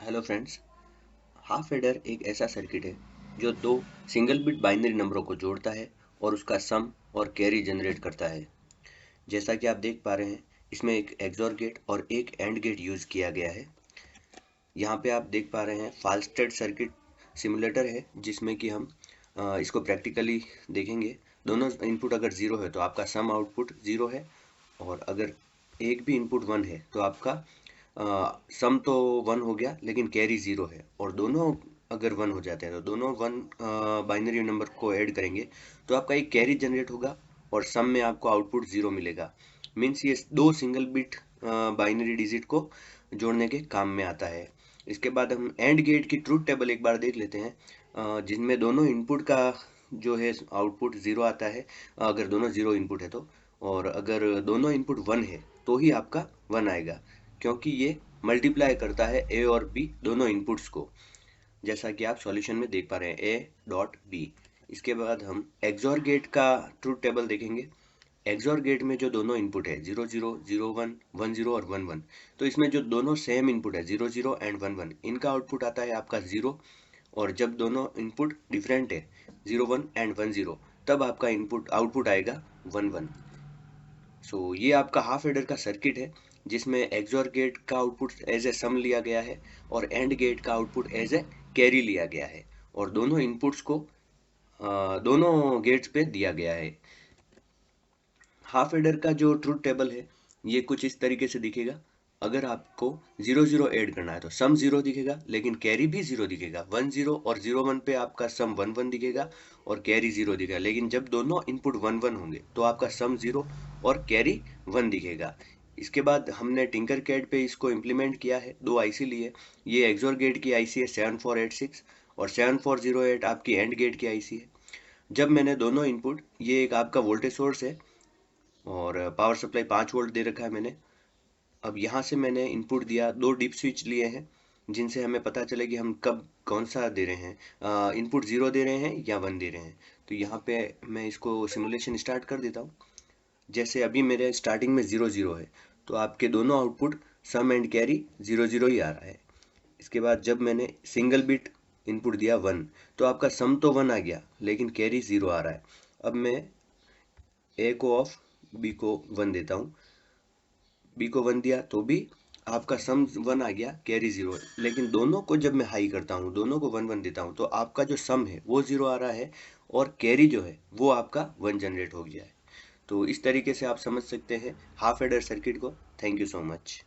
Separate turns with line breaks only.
Hello friends. Half adder एक ऐसा circuit है जो दो सिंगल बिट बाइनरी नंबरों को जोड़ता है और उसका सम और कैरी जनरेट करता है। जैसा कि आप देख पा रहे हैं, इसमें एक एक्सॉर गेट और एक एंड गेट यूज़ किया गया है। यहाँ पे आप देख पा रहे हैं फाल्स्टेड सर्किट सिमुलेटर है, जिसमें कि हम इसको प्रैक्टिकली देखेंगे। दोनों इनपुट अगर ज़ीरो है तो आपका सम आउटपुट ज़ीरो है, और अगर एक भी इनपुट वन है तो आपका सम तो वन हो गया लेकिन कैरी ज़ीरो है। और दोनों अगर वन हो जाते हैं तो दोनों वन बाइनरी नंबर को ऐड करेंगे तो आपका एक कैरी जनरेट होगा और सम में आपको आउटपुट ज़ीरो मिलेगा। मीन्स ये दो सिंगल बिट बाइनरी डिजिट को जोड़ने के काम में आता है। इसके बाद हम एंड गेट की ट्रूथ टेबल एक बार देख लेते हैं, जिनमें दोनों इनपुट का जो है आउटपुट ज़ीरो आता है अगर दोनों ज़ीरो इनपुट है तो, और अगर दोनों इनपुट वन है तो ही आपका वन आएगा, क्योंकि ये मल्टीप्लाई करता है ए और बी दोनों इनपुट्स को, जैसा कि आप सॉल्यूशन में देख पा रहे हैं ए डॉट बी। इसके बाद हम एक्सॉर गेट का ट्रूथ टेबल देखेंगे। एक्सॉर गेट में जो दोनों इनपुट है 0 0 0 1 1 0 और 1 1, तो इसमें जो दोनों सेम इनपुट है 0 0 एंड 1 1, इनका आउटपुट आता है आपका 0। और जब दोनों इनपुट डिफरेंट है 0 1 एंड 1 0, तब आपका इनपुट आउटपुट आएगा 1 1। सो ये आपका हाफ एडर का सर्किट है, जिसमें एक्सॉर गेट का आउटपुट एज ए सम लिया गया है और एंड गेट का आउटपुट एज ए कैरी लिया गया है, और दोनों इनपुट्स को दोनों गेट्स पे दिया गया है। हाफ एडर का जो ट्रूथ टेबल है ये कुछ इस तरीके से दिखेगा। अगर आपको 0 0 ऐड करना है तो सम 0 दिखेगा लेकिन कैरी भी 0 दिखेगा। 1 0 और 0 1 पे आपका सम 1 1 दिखेगा और कैरी 0 दिखेगा। लेकिन जब दोनों इनपुट 1 1 होंगे तो आपका सम 0 और कैरी 1 दिखेगा। इसके बाद हमने टिंकर कैड पे इसको इम्प्लीमेंट किया है, दो आईसी लिए। ये एक्सॉर गेट की आईसी है 7486 और 7408 आपकी एंड गेट की आईसी है। जब मैंने दोनों इनपुट, ये एक आपका वोल्टेज सोर्स है और पावर सप्लाई 5 वोल्ट दे रखा है मैंने। अब यहाँ से मैंने इनपुट दिया, दो डिप स्विच लिए हैं जिनसे हमें पता चले कि हम कब कौन सा दे रहे हैं, इनपुट ज़ीरो दे रहे हैं या वन दे रहे हैं। तो यहाँ पे मैं इसको सिमुलेशन स्टार्ट कर देता हूँ। जैसे अभी मेरे स्टार्टिंग में 0 0 है, तो आपके दोनों आउटपुट सम एंड कैरी 0 0 ही आ रहा है। इसके बाद जब मैंने सिंगल बिट इनपुट दिया वन, तो आपका सम तो वन आ गया लेकिन कैरी 0 आ रहा है। अब मैं ए को ऑफ, बी को वन देता हूँ। बी को वन दिया तो भी आपका सम वन आ गया, कैरी 0। लेकिन दोनों को जब मैं हाई करता हूँ, दोनों को 1 1 देता हूँ, तो आपका जो सम है वो 0 आ रहा है और कैरी जो है वो आपका 1 जनरेट हो गया है। तो इस तरीके से आप समझ सकते हैं हाफ एडर सर्किट को। Thank you so much.